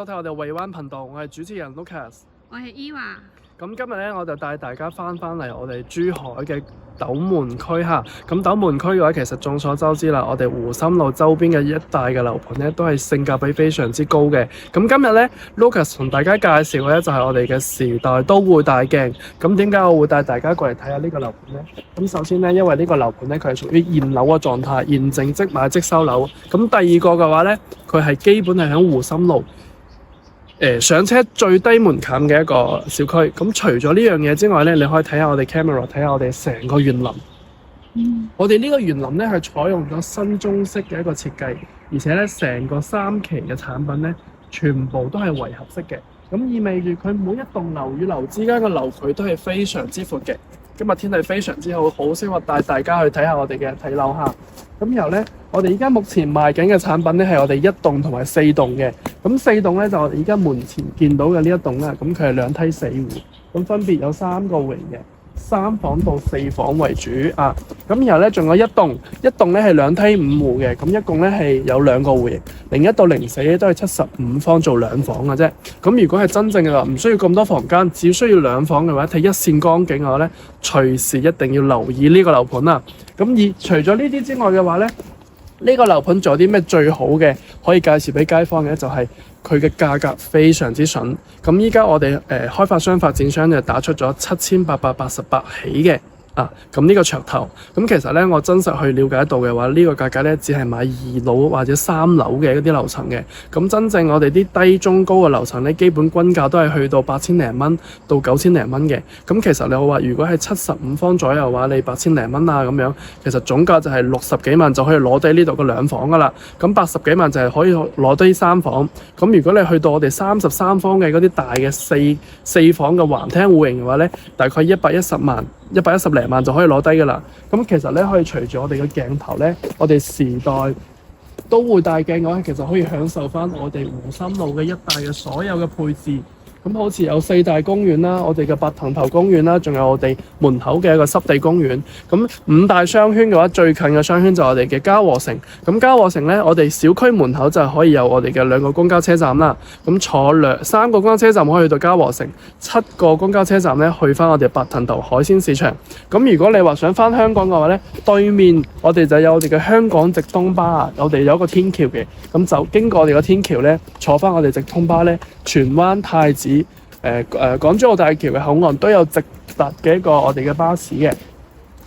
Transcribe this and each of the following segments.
收睇我哋蔚灣頻道，我係主持人 Lucas。我係 Eva。咁今日咧，我就帶大家翻嚟我哋珠海嘅斗門區嚇。咁斗門區嘅話，其實眾所周知啦，我哋湖心路周邊嘅一帶嘅樓盤咧，都係性價比非常之高嘅。咁今日咧，Lucas 同大家介紹嘅咧就係我哋嘅時代都會大鏡。咁點解我會帶大家過嚟睇下呢個樓盤咧？咁首先咧，因為呢個樓盤咧，佢係屬於現樓嘅狀態，現淨即買即收樓。咁第二個嘅話咧，佢係基本係喺湖心路。上車最低門檻嘅一個小區，咁除咗呢樣嘢之外咧，你可以睇下我哋 camera， 睇下我哋成個園林。我哋呢個園林咧係採用咗新中式嘅一個設計，而且咧成個3期嘅產品咧全部都係圍合式嘅，咁意味住佢每一棟樓與樓之間嘅樓距都係非常之闊嘅。今日天氣非常之好，好適合帶大家去睇下我哋嘅睇樓下。咁然後咧，我哋而家目前賣緊嘅產品咧係我哋1棟同埋4棟嘅。咁4棟咧就我哋而家門前見到嘅呢一棟啦，咁佢係2梯4戶，咁分別有3個戶型嘅，3房到4房為主啊。咁然後咧仲有一棟咧係2梯5戶嘅，咁一共咧係有2個戶型，01到04咧都係75方做2房嘅啫。咁如果係真正嘅話，唔需要咁多房間，只需要2房嘅話，睇一線光景嘅話咧，隨時一定要留意呢個樓盤啦。咁而除咗呢啲之外嘅話咧，呢個樓盤仲有啲咩最好嘅可以介紹俾街坊嘅？就係佢嘅價格非常之筍。咁依家我哋開發商發展商就打出咗7888起嘅。咁呢個噱頭，咁其實咧我真實去了解到嘅話，呢個價格咧只係買2樓或者3樓嘅一啲樓層嘅。咁真正我哋啲低中高嘅樓層咧，基本均價都係去到8000零蚊到9000零蚊嘅。咁其實你話如果係75方左右嘅話，你8000零蚊啊咁樣，其實總價就係60幾萬就可以攞低呢度嘅2房噶啦。咁80幾萬就係可以攞低3房。咁如果你去到我哋33方嘅嗰啲大嘅四房嘅橫廳戶型嘅話咧，大概110零萬就可以攞低㗎啦。咁其實咧可以隨住我哋嘅鏡頭咧，我哋時代都會大鏡嘅話，其實可以享受翻我哋湖心路嘅一帶嘅所有嘅配置。咁好似有4大公園啦，我哋嘅白藤頭公園啦，仲有我哋門口嘅一個濕地公園。咁5大商圈嘅話，最近嘅商圈就係我哋嘅嘉禾城。咁嘉禾城咧，我哋小區門口就可以有我哋嘅2個公交車站啦。咁坐3個公交車站可以去到嘉禾城，7個公交車站咧去翻我哋白藤頭海鮮市場。咁如果你話想翻香港嘅話咧，對面我哋就有我哋嘅香港直通巴，我哋有一個天橋嘅，咁就經過我哋個天橋咧，坐翻我哋直通巴咧，荃灣太子。港珠澳大橋嘅口岸都有直達嘅一個我哋嘅巴士嘅。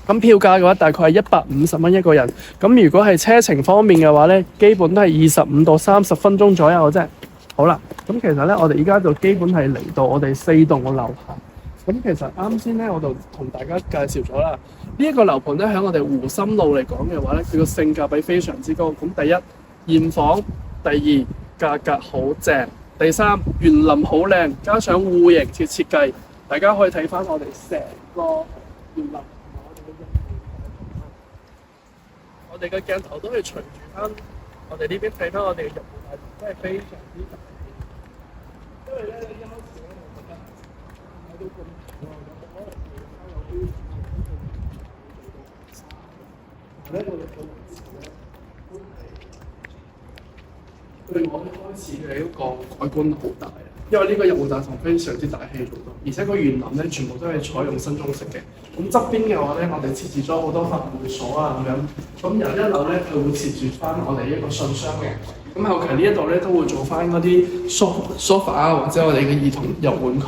咁票價嘅話，大概係150蚊一個人。咁如果係車程方面嘅話咧，基本都係25到30分鐘左右嘅啫。好啦，咁其實咧，我哋而家就基本係嚟到我哋4棟嘅樓下。咁其實啱先咧，我就同大家介紹咗啦。呢一個樓盤咧，喺我哋湖心路嚟講嘅話咧，佢個性價比非常之高。咁第一，現房；第二，價格好正。第3，園林好靚，加上戶型嘅設計，大家可以睇翻我哋成個園林同埋我哋嘅鏡頭都係隨住翻我哋呢邊睇翻我哋嘅入戶大堂，真係非常之大。因為咧一開始咧，我覺得睇到咁長有冇可能會有啲但係咧我哋個位置咧都係對我哋開始嘅一個改觀好大，因為呢個入戶大堂非常之大氣做到，而且個園林咧全部都係採用新中式嘅。咁側邊嘅話咧，我哋設置咗好多法會所啊咁樣。咁由1樓咧，佢會設置翻我哋一個信箱嘅。咁後期呢一度咧都會做翻嗰啲sofa啊，或者我哋嘅兒童遊玩區。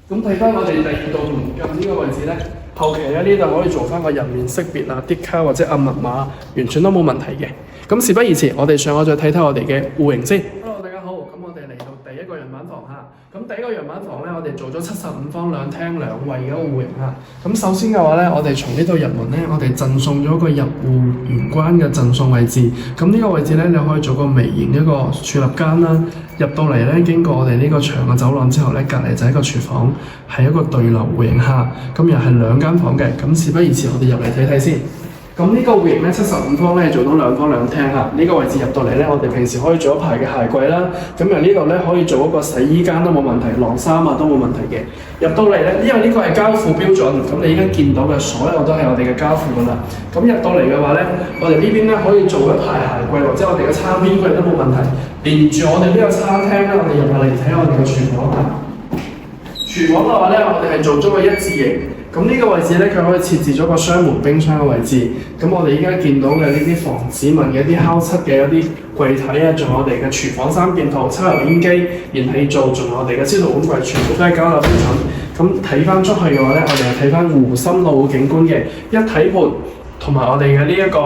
咁睇翻我哋第2度門禁呢個位置咧，後期咧呢度可以做翻個人面識別啊、啲卡或者按密碼，完全都冇問題嘅。咁事不宜遲，我哋上去再睇睇我哋嘅戶型先。Hello， 大家好，咁我哋嚟到第1個樣板房嚇。咁第1個樣板房咧，我哋做咗75方2廳2衛嘅一個戶型嚇。咁首先嘅話咧，我哋從呢度入門咧，我哋贈送咗個入戶玄關嘅贈送位置。咁呢個位置咧，你可以做個微型一個儲物間啦。入到嚟咧，經過我哋呢個長嘅走廊之後咧，隔離就係一個廚房，係一個對流戶型嚇。咁又係2間房嘅。咁事不宜遲，我哋入嚟睇睇先。咁呢個戶型咧75方咧做到兩房兩廳嚇，呢個位置入到嚟咧，我哋平時可以做一排嘅鞋櫃啦。咁由呢度咧可以做一個洗衣間都冇問題，晾衫啊都冇問題嘅。入到嚟咧，因為呢個係交付標準，咁你而家見到嘅所有都係我哋嘅交付㗎啦。咁入到嚟嘅話咧，我哋呢邊咧可以做一排鞋櫃或者我哋嘅餐邊櫃都冇問題。連住我哋呢個餐廳咧，我哋入嚟睇我哋嘅廚房啊。廚房嘅話咧，我哋係做咗個一字形。咁呢個位置咧，佢可以設置咗個雙門冰箱嘅位置。咁我哋依家見到嘅呢啲防指紋嘅一啲烤漆嘅一啲櫃體啊，仲有我哋嘅廚房三件套、抽油煙機、燃氣灶，仲有我哋嘅消毒碗櫃，全部都係交樓標準。咁睇翻出去嘅話咧，我哋係睇翻湖心路景觀嘅一體盤，同埋我哋嘅呢一個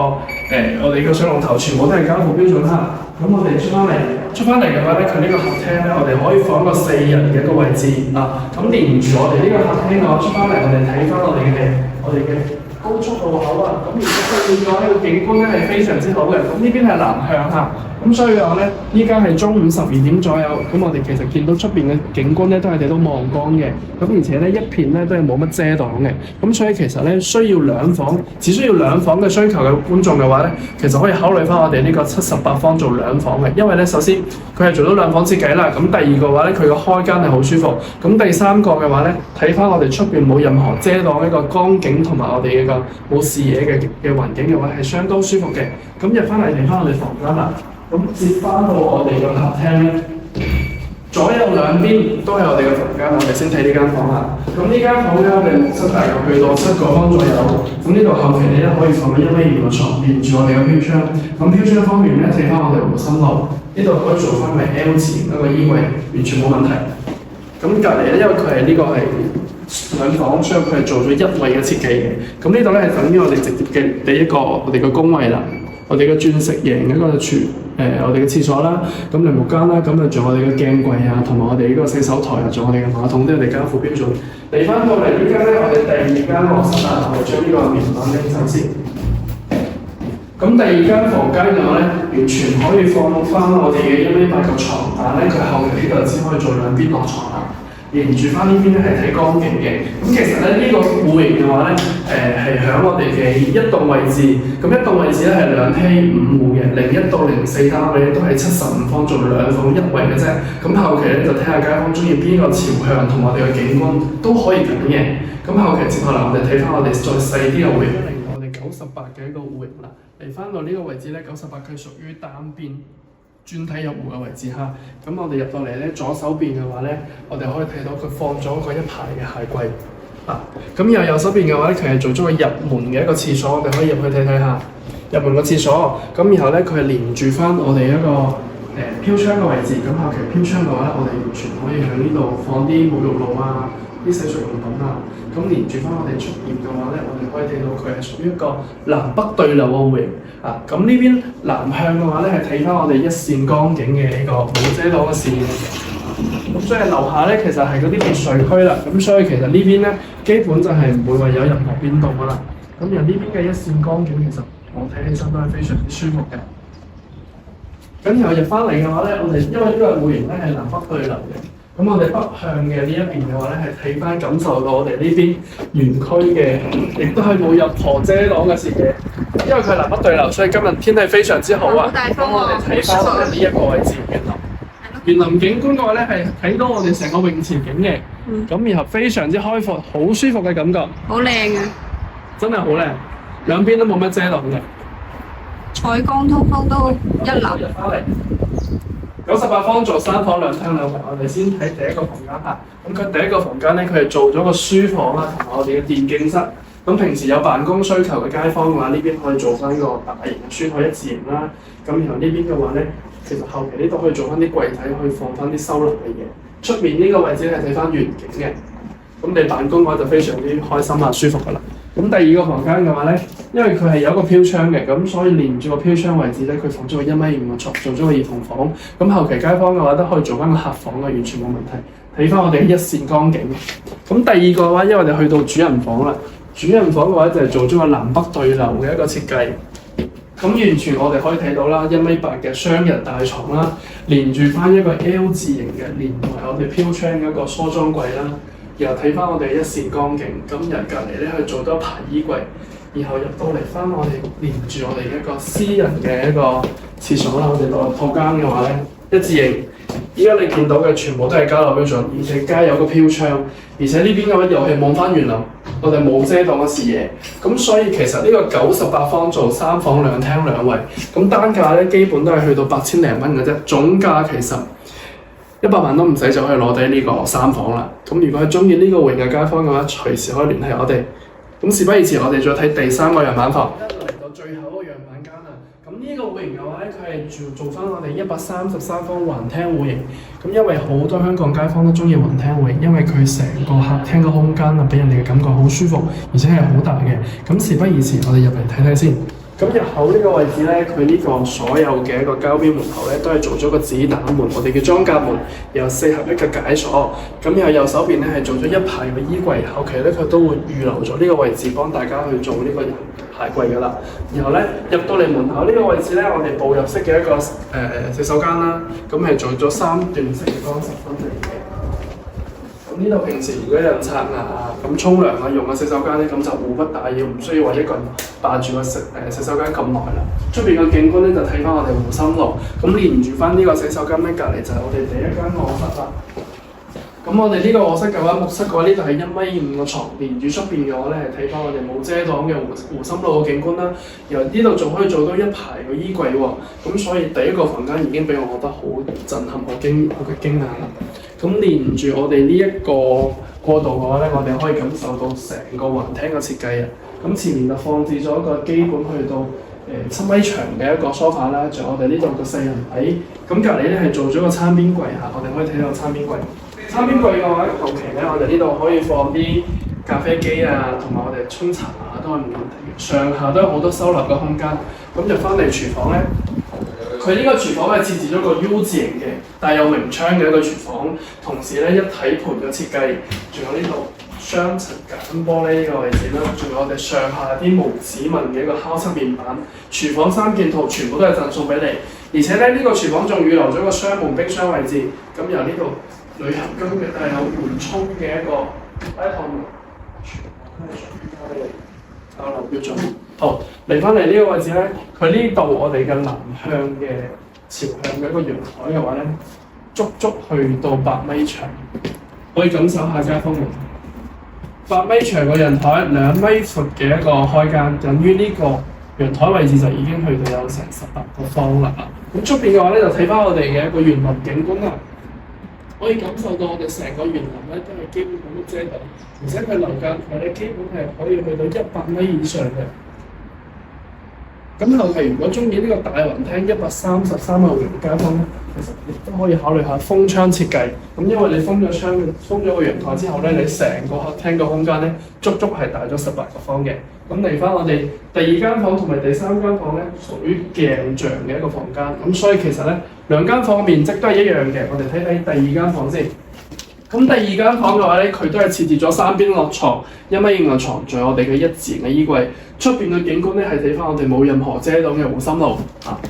我哋嘅水龍頭，全部都係交付標準嚇。咁我哋出翻嚟嘅話咧，佢呢個客廳咧，我哋可以放個4人嘅一個位置啊。咁連住我哋呢個客廳嘅話，出翻嚟我哋睇翻我哋嘅高速路口啊。咁而家對面嘅話呢個景觀咧係非常之好嘅。咁呢邊係南向嚇。咁所以嘅話咧，依家係中午12點左右，咁我哋其實見到出邊嘅景觀咧都係睇到望江嘅，咁而且咧一片咧都係冇乜遮擋嘅，咁所以其實咧需要兩房，只需要兩房嘅需求嘅觀眾嘅話咧，其實可以考慮翻我哋呢個78方做兩房嘅，因為咧首先佢係做到兩房設計啦，咁第二個話咧佢個開間係好舒服，咁第三個嘅話咧睇翻我哋出邊冇任何遮擋一個光景同埋我哋嘅冇視野嘅環境嘅話係相當舒服嘅，咁入翻嚟睇翻我哋房間啦。咁接翻到我哋個客廳咧，左右兩邊都係我哋嘅房間，我哋先睇呢間房啦。咁呢間房咧，我哋木室大概去到7個方左右。咁呢度後期你咧可以放到1米2嘅床，連住我哋嘅飄窗。咁飄窗方面咧，睇翻我哋湖心路，呢度可以做翻為 L 字型一個衣櫃，完全冇問題。咁隔離咧，因為佢係呢個係兩房，所以佢係做咗1位嘅設計嘅。咁呢度咧係等於我哋直接嘅第一個我哋嘅工位啦。我哋嘅鑽石型一個我哋嘅廁所啦，咁淋浴間啦，咁啊仲有我哋嘅鏡櫃啊，同埋我哋呢個洗手台啊，仲有我哋嘅馬桶都係我哋交付標準。嚟翻到嚟呢間咧，我哋第2間臥室啊，我哋將呢個棉板拎走先。咁第2間房間嘅話咧，完全可以放翻我哋嘅1米8嘅床，但係咧佢後期呢度先可以做兩邊落床啦。連住翻呢邊咧係睇光景嘅，咁其實咧呢個戶型嘅話咧，係喺我哋嘅一棟位置，咁一棟位置咧係2梯5戶嘅，01到04單位都係75方做兩房1衛嘅啫。咁後期咧就睇下街坊中意邊個朝向同我哋嘅景觀都可以揀嘅。咁後期接下來我哋睇翻我哋再細啲嘅戶型，我哋98嘅一個戶型啦。嚟翻到呢個位置咧，98佢屬於單邊專梯入戶嘅位置哈，咁我哋入到嚟咧，左手邊嘅話咧，我哋可以睇到佢放咗個一排嘅鞋櫃啊。咁然後右手邊嘅話咧，佢係做咗個入門嘅一個廁所，我哋可以入去睇睇下入門個廁所。咁然後咧，佢係連住翻我哋一個飄窗嘅位置。咁後期飄窗嘅話咧，我哋完全可以喺呢度放啲沐浴露啊、啲洗漱用品啊。咁連住翻我哋出邊嘅話咧，我哋可以睇到佢係屬於一個南北對流嘅戶型啊。咁呢邊南向嘅話咧，係睇翻我哋一線光景嘅呢個冇遮擋嘅視野。咁所以樓下咧，其實係嗰啲別墅區啦。咁所以其實呢邊咧，基本就係唔會話有任何變動噶啦。咁由呢邊嘅一線光景，其實我睇起身都係非常之舒服嘅。咁然後入翻嚟嘅話咧，我哋因為呢個戶型咧係南北對流嘅。咁我哋北向嘅呢一邊嘅話咧，係睇翻感受到我哋呢邊園區嘅，亦都係冇任何遮擋嘅視野。因為佢係南北對流，所以今日天氣非常之好啊。咁我哋睇翻我哋呢一個位置園林景觀嘅話咧，係睇到我哋成個泳池景嘅。咁然後非常之開闊，好舒服嘅感覺。好靚啊！真係好靚，兩邊都冇乜遮擋嘅。採光通風都一流。入翻嚟。98方做3房2廳2衛，我哋先睇第一個房間嚇。咁佢第一個房間咧，佢係做咗個書房啦，同埋我哋嘅電競室。咁平時有辦公需求嘅街坊嘅話，呢邊可以做翻個大型嘅書台一字型啦。咁然後呢邊嘅話咧，其實後期呢度可以做翻啲櫃體，可以放翻啲收納嘅嘢。出面呢個位置係睇翻遠景嘅。咁你辦公嘅話就非常之開心啊，舒服噶啦。咁第二個房間嘅話咧，因為佢係有一個飄窗嘅，咁所以連住個飄窗位置咧，佢放咗個1米5嘅床，做咗個兒童房。咁後期街坊嘅話都可以做翻個客房嘅，完全冇問題。睇翻我哋嘅一線光景。咁第二個嘅話，因為我哋去到主人房啦，主人房嘅話就係做咗個南北對流嘅一個設計。咁完全我哋可以睇到啦，1米8嘅雙人大床啦，連住翻一個 L 字型嘅，連埋我哋飄窗嘅一個梳妝櫃啦。然後睇翻我哋一線光景，咁由隔離咧去做多一排衣櫃，然後入到嚟翻我哋連住我哋一個私人嘅一個廁所啦。我哋落套間嘅話咧，一字型。依家你見到嘅全部都係交流標準，而且加有個飄窗，而且呢邊嘅話又係望翻園林，我哋冇遮擋嘅視野，咁所以其實呢個98方做3房2廳2衛，咁單價咧基本都係去到8000零蚊嘅啫，總價其實100萬都唔使就可以攞低呢個3房啦。咁如果係中意呢個戶型嘅街坊嘅話，隨時可以聯繫我哋。咁事不宜遲，我哋再睇第3個樣板房。嚟到最後個樣板間啦，咁呢個戶型嘅話咧，佢係做翻我哋133方橫廳戶型。咁因為好多香港街坊都中意橫廳戶型，因為佢成個客廳嘅空間啊，俾人哋嘅感覺好舒服，而且係好大嘅。咁事不宜遲，我哋入嚟睇睇先。咁入口呢個位置咧，佢呢個所有嘅一個膠邊門口咧，都係做咗個子彈門，我哋嘅裝甲門，有4合一嘅解鎖。咁然後右手邊咧係做咗一排嘅衣櫃，後期咧佢都會預留咗呢個位置幫大家去做呢個鞋櫃噶啦。然後咧入到嚟門口呢個位置咧，我哋步入式嘅一個洗手間啦，咁係做咗3段式嘅乾濕分離嘅。呢度平時如果有人刷牙啊、咁沖涼啊用嘅洗手間咧，咁就互不打擾，唔需要話一個人霸住個洗手間咁耐啦。出邊個景觀咧就睇翻我哋湖心路，咁連住翻呢個洗手間咧，隔離就係我哋第一間臥室啦。咁我哋呢個臥室嘅話，木室嘅話，呢度係1.5米嘅床，連住出邊嘅話咧，係睇翻我哋冇遮擋嘅湖心路嘅景觀啦。然後呢度仲可以做到一排嘅衣櫃喎，咁所以第一個房間已經俾我覺得好震撼、好驚訝啦。咁連住我哋呢一個過渡嘅話咧，我哋可以感受到成個橫廳嘅設計啊。咁前面就放置咗一個基本去到7米長嘅一個梳化啦，仲有我哋呢度嘅4人位。咁隔離咧係做咗個餐邊櫃嚇，我哋可以睇到餐邊櫃。餐邊櫃嘅話，後期咧我哋呢度可以放啲咖啡機啊，同埋我哋沖茶啊都係冇問題嘅。上下都有好多收納嘅空間。咁入翻嚟廚房咧。佢呢個廚房係設置咗個 U 字型嘅帶有明窗嘅一個廚房，同時咧一體盤嘅設計，仲有呢度雙層隔音玻璃呢個位置啦，仲有我哋上下啲無指紋嘅一個烤漆面板。廚房3件套全部都係贈送俾你，而且咧呢個廚房仲預留咗個雙門冰箱位置，咁由呢度旅行金嘅帶有緩衝嘅一個拉趟門，全部都係屬於我哋交流標準。好，嚟翻嚟呢個位置咧，佢呢度我哋嘅南向嘅朝向嘅一個陽台嘅話咧，足去到8米長，可以感受下街坊嘅8米長嘅陽台，2米闊嘅一個開間，等於呢個陽台位置就已經去到有成18個方啦。咁出邊嘅話咧，就睇翻我哋嘅一個園林景觀啦，可以感受到我哋成個園林咧都係基本冇乜遮擋，而且佢樓間距咧基本係可以去到100米以上嘅。咁後期如果中意呢個大橫廳133個戶型街坊咧，其實亦都可以考慮下封窗設計。咁因為你封咗窗、封咗個陽台之後咧，你成個客廳嘅空間咧，足係大咗18個方嘅。咁嚟翻我哋第2間房同埋第3間房咧，屬於鏡像嘅一個房間。咁所以其實咧2間房面積都係一樣嘅。我哋睇睇第2間房先。咁第2間房嘅話咧，佢都係設置咗3邊落床、1.5米嘅床，仲有我哋嘅1字型嘅衣櫃。出邊嘅景觀咧係睇翻我哋冇任何遮擋嘅湖心路啊。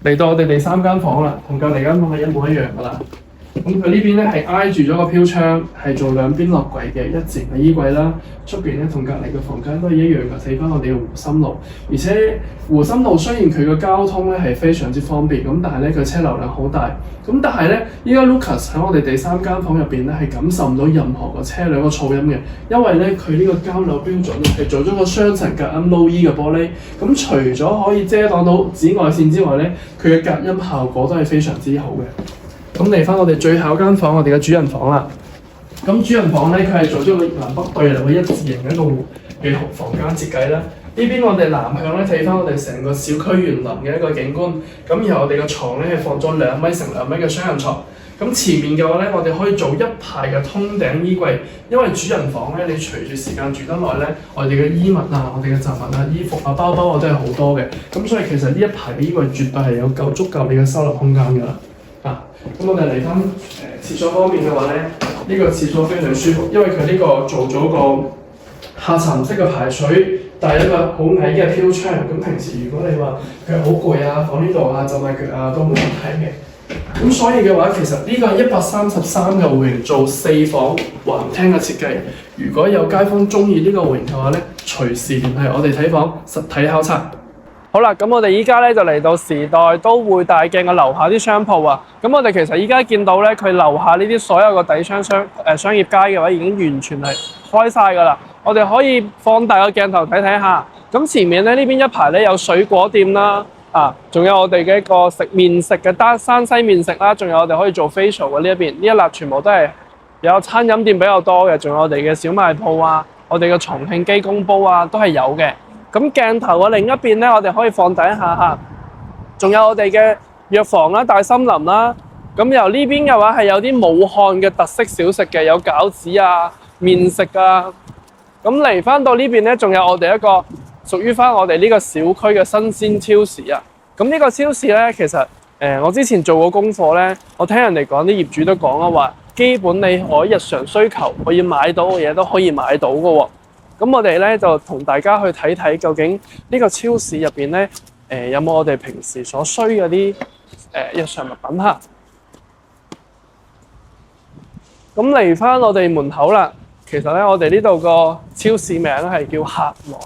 嚟到我哋第3間房啦，同隔離間房係一模一樣噶啦。咁佢呢邊咧係挨住咗個飄窗，係做2邊落櫃嘅1字型嘅衣櫃啦。出邊咧同隔離嘅房間都係一樣嘅，睇翻我哋嘅湖心路。而且湖心路雖然佢嘅交通咧係非常之方便，咁但係咧佢車流量好大。咁但係咧，依家 Lucas 喺我哋第3間房入邊咧係感受唔到任何個車輛嘅噪音嘅，因為咧佢呢個交樓標準咧係做咗個雙層隔音 Low E 嘅玻璃。咁除咗可以遮擋到紫外線之外咧，佢嘅隔音效果都係非常之好嘅。咁嚟翻我哋最後間房，我哋嘅主人房啦。咁主人房咧，佢係做咗個南北對流嘅1字型嘅一個嘅房間設計啦。呢邊我哋南向咧睇翻我哋成個小區園林嘅一個景觀。咁然後我哋嘅床咧係放咗2米乘2米嘅雙人床。咁前面嘅話咧，我哋可以做一排嘅通頂衣櫃，因為主人房咧，你隨住時間住得耐咧，我哋嘅衣物啊、我哋嘅雜物啊、衣服啊、包包啊都係好多嘅。咁所以其實呢一排嘅衣櫃絕對係有足夠你嘅收納空間㗎啦。咁我哋嚟翻廁所方面嘅話咧，呢個廁所非常舒服，因為佢呢個做咗個下沉式嘅排水，帶一個好矮嘅飄窗。咁平時如果你話佢好攰啊，放呢度啊、浸下腳啊都冇問題嘅。咁所以嘅話，其實呢個係133嘅戶型做4房橫廳嘅設計。如果有街坊中意呢個戶型嘅話咧，隨時聯繫我哋睇房實體考察。好啦，咁我哋依家咧就嚟到時代都會大鏡嘅樓下啲商鋪啊。咁我哋其實依家見到咧，佢樓下呢啲所有個底商商業街嘅話，已經完全係開晒㗎啦。我哋可以放大個鏡頭睇睇下。咁前面咧呢邊一排咧有水果店啦，仲有我哋嘅一個麵食嘅山西麵食啦，仲有我哋可以做 facial 嘅呢一邊，呢一粒全部都係有餐飲店比較多嘅，仲有我哋嘅小賣鋪啊，我哋嘅重慶雞公煲啊都係有嘅。咁鏡頭嘅另一邊咧，我哋可以放大一下嚇，仲有我哋嘅藥房啦、大森林啦。咁由呢邊嘅話係有啲武漢嘅特色小食嘅，有餃子啊、麵食啊。咁嚟翻到呢邊咧，仲有我哋一個屬於翻我哋呢個小區嘅新鮮超市啊。咁呢個超市咧，其實我之前做過功課咧，我聽人哋講啲業主都講啊，話基本你可以日常需求可以買到嘅嘢都可以買到嘅喎。咁我哋咧就同大家去睇睇究竟呢個超市入邊咧，有冇我哋平時所需嗰啲日常物品嚇。咁嚟翻我哋門口啦，其實咧我哋呢度個超市名係叫客來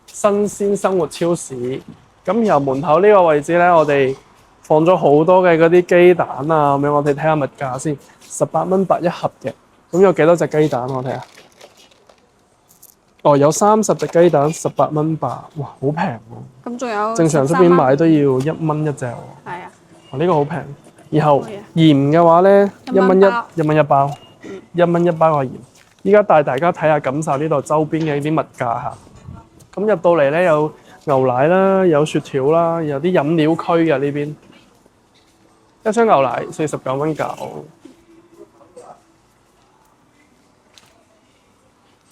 新鮮生活超市。咁由門口呢個位置咧，我哋放咗好多嘅嗰啲雞蛋啊，咁樣我哋睇下物價先，18蚊8一盒嘅。咁有幾多隻雞蛋我睇下？哦，有30隻雞蛋，18蚊8，哇，好平喎！咁仲有正常出邊買都要1蚊一隻喎。係啊。呢個好平。然後鹽嘅話咧，1蚊1蚊一包，1蚊一包個鹽。依家帶大家睇下感受呢度周邊嘅啲物價嚇。咁入到嚟咧有牛奶啦，有雪條啦，有啲飲料區嘅呢邊。一箱牛奶49蚊9。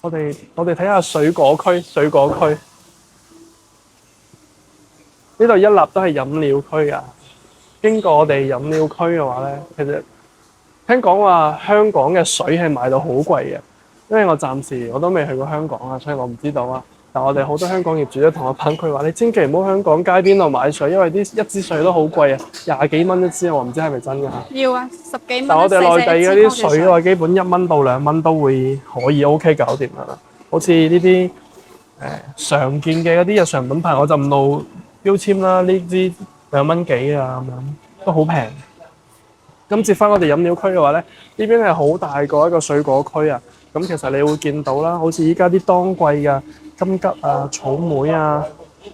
我哋睇下水果區，呢度一粒都係飲料區啊！經過我哋飲料區嘅話咧，其實聽講話香港嘅水係賣到好貴嘅，因為我暫時我都未去過香港啊，所以我唔知道啊。但我哋好多香港業主都同我反饋話：你千祈唔好香港街邊度買水，因為一支水都好貴啊，20幾蚊一支，我唔知係咪真㗎嚇。要啊，10幾蚊。但我哋內地嗰啲水嘅話，基本1蚊到2蚊都會可以 OK 搞掂啦。好似呢啲常見嘅嗰啲日常品牌，我就唔露標籤啦。呢支2蚊幾啊，咁樣都好平。咁接翻我哋飲料區嘅話咧，呢邊係好大個一個水果區啊。咁其實你會見到啦，好似依家啲當季嘅金桔啊、草莓啊、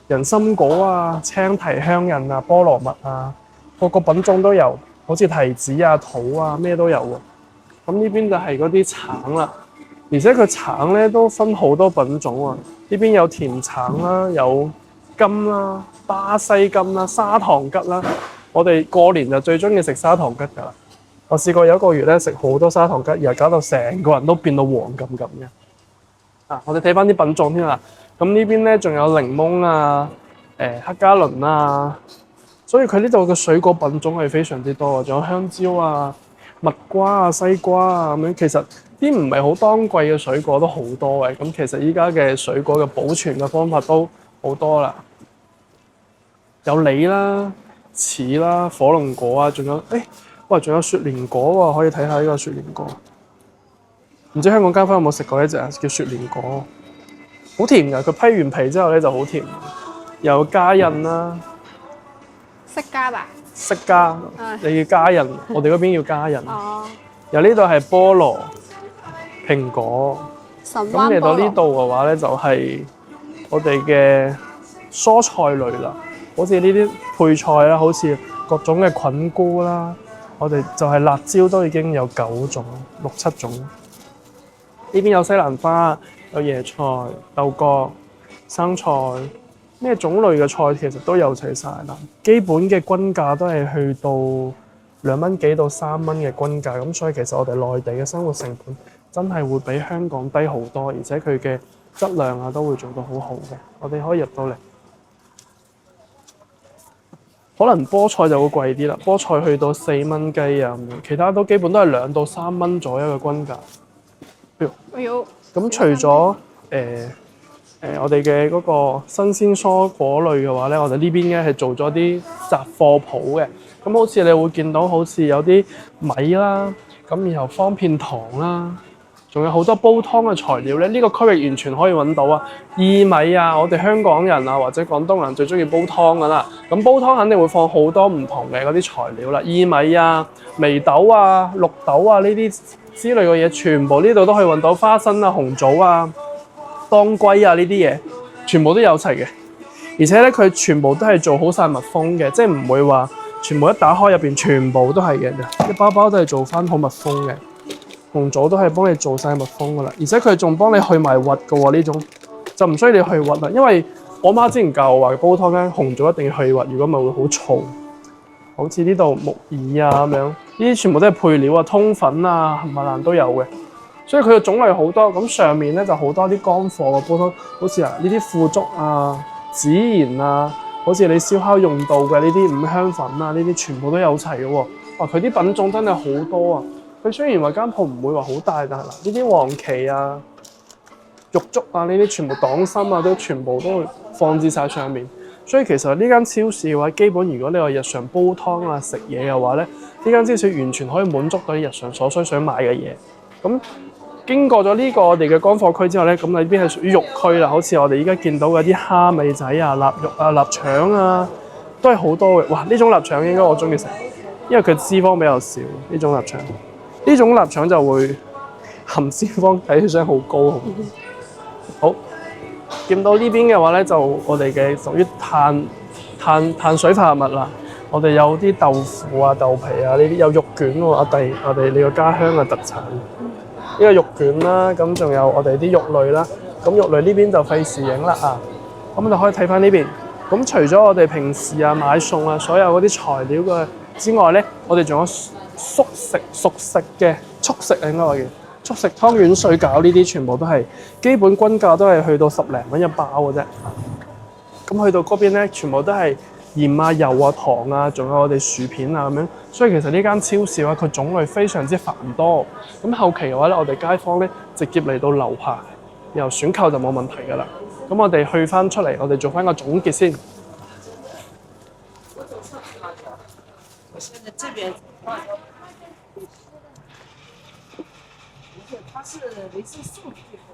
人參果啊、青提香人啊、菠蘿蜜啊，個個品種都有，好似提子啊、桃啊咩都有喎。咁呢邊就係嗰啲橙啦，而且佢橙咧都分好多品種啊。呢邊有甜橙啦，有柑啦、巴西柑啦、砂糖桔啦。我哋過年就最中意食砂糖桔㗎啦。我試過有一個月咧食好多砂糖桔，然後搞到成個人都變到黃咁嘅。我哋睇翻啲品種先啦。咁呢邊咧仲有檸檬啊、黑加侖啊，所以佢呢度嘅水果品種係非常之多。仲有香蕉啊、蜜瓜啊、西瓜啊咁樣。其實啲唔係好當季嘅水果都好多嘅。咁其實依家嘅水果嘅保存嘅方法都好多啦。有梨啦、柿啦、火龍果啊，仲有仲有雪蓮果喎，可以睇下呢個雪蓮果。唔知香港街坊有冇食過一隻叫雪蓮果？好甜㗎，佢批完皮之後咧就好甜。有加印啦，識加吧？識加，你要加印，我哋嗰邊要加印。哦。由呢度係菠蘿、蘋果。咁嚟到呢度嘅話咧，就係我哋嘅蔬菜類啦，好似呢啲配菜啦，好似各種嘅菌菇啦。我哋就係辣椒都已經有9種、6、7種。呢邊有西蘭花、有椰菜、豆角、生菜，咩種類嘅菜其實都有齊晒啦。基本嘅均價都係去到2蚊幾到3蚊嘅均價，咁所以其實我哋內地嘅生活成本真係會比香港低好多，而且佢嘅質量啊都會做到好好嘅。我哋可以入到嚟。可能菠菜就會貴啲啦，菠菜去到4蚊雞啊咁樣，其他都基本都係2到3蚊左右嘅均價。咁除咗我哋嘅嗰個新鮮蔬果類嘅話咧，我哋呢邊咧係做咗啲雜貨鋪嘅。咁好似你會見到好似有啲米啦，咁然後方片糖啦，仲有好多煲湯嘅材料咧。呢個區域完全可以揾到啊！薏米啊，我哋香港人啊或者廣東人最中意煲湯噶啦。咁煲湯肯定會放好多唔同嘅嗰啲材料啦，薏米啊、眉豆啊、綠豆啊呢啲之類嘅嘢，全部呢度都可以揾到。花生啊、紅棗啊、當歸啊呢啲嘢，全部都有齊嘅。而且咧，佢全部都係做好晒密封嘅，即係唔會話全部一打開入邊全部都係嘅，一包包都係做翻好密封嘅。紅棗都係幫你做晒密封噶啦，而且佢仲幫你去埋核嘅喎，呢種就唔需要你去核啦。因為我媽之前教我話煲湯咧，紅棗一定要去核，如果唔係會好燥。好似呢度木耳啊咁樣，呢啲全部都係配料啊，通粉啊、冚唪唥都有嘅。所以佢嘅種類好多。咁上面咧就好多啲乾貨嘅煲湯，好似啊呢啲腐竹啊、孜然啊，好似你燒烤用到嘅呢啲五香粉啊，呢啲全部都有齊嘅喎。哇！佢啲品種真係好多啊！佢雖然話間鋪唔會話好大，但係嗱呢啲黃芪啊、玉竹啊呢啲全部黨參啊都全部都放置晒上面。所以其實呢間超市嘅話，基本如果你話日常煲湯啊、食嘢嘅話咧，呢間超市完全可以滿足到你日常所需想買嘅嘢。咁經過咗呢個我哋嘅乾貨區之後咧，咁呢邊係屬於肉區啦。好似我哋依家見到嗰啲蝦尾仔啊、臘肉啊、臘腸啊，都係好多嘅。哇！呢種臘腸應該我中意食，因為佢脂肪比較少。呢種臘腸，呢種臘腸就會含脂肪，睇起上好高。好，見到呢邊嘅話咧，就我哋嘅屬於碳水化合物啦。我哋有啲豆腐啊、豆皮啊，呢啲有肉卷喎。我哋你個家鄉嘅特產。呢個肉卷啦，咁仲有我哋啲肉類啦。咁肉類呢邊就費事影啦啊。咁就可以睇翻呢邊。咁除咗我哋平時啊買餸啊，所有嗰啲材料嘅之外咧，我哋仲有熟食嘅速食應該話叫速食湯圓、水餃呢啲，全部都係基本均價都係去到10零蚊一包嘅啫。咁去到嗰邊咧，全部都係鹽啊、油啊、糖啊，仲有我哋薯片啊咁樣。所以其實呢間超市咧，佢種類非常之繁多。咁後期嘅話咧，我哋街坊咧直接嚟到樓下，然後選購就冇問題㗎啦。咁我哋去翻出嚟，我哋做翻個總結先。我現在這邊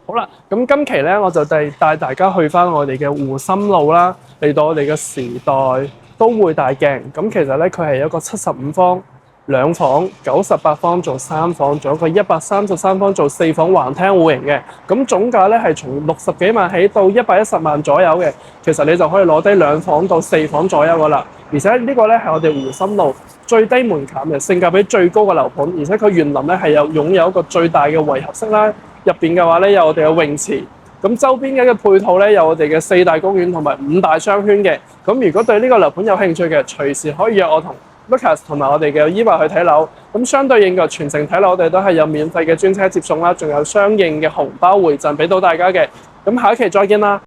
好啦，咁今期咧我就帶大家去翻我哋嘅湖心路啦，嚟到我哋嘅時代都會大鏡。咁其實咧佢係一個75方2房、98方做3房，仲有一個133方做4房橫廳戶型嘅。咁總價咧係從60幾萬起到110萬左右嘅。其實你就可以攞低2房到4房左右噶啦。而且呢個咧係我哋湖心路最低門檻嘅性價比最高嘅樓盤，而且佢園林咧係擁有一個最大嘅圍合式啦。入邊嘅話咧有我哋嘅泳池，咁周邊嘅配套咧有我哋嘅4大公園同埋5大商圈嘅。咁如果對呢個樓盤有興趣嘅，隨時可以約我同 Lucas 同埋我哋嘅Eva去睇樓。咁相對應嘅全程睇樓，我哋都係有免費嘅專車接送啦，仲有相應嘅紅包回贈俾到大家嘅。咁下一期再見啦！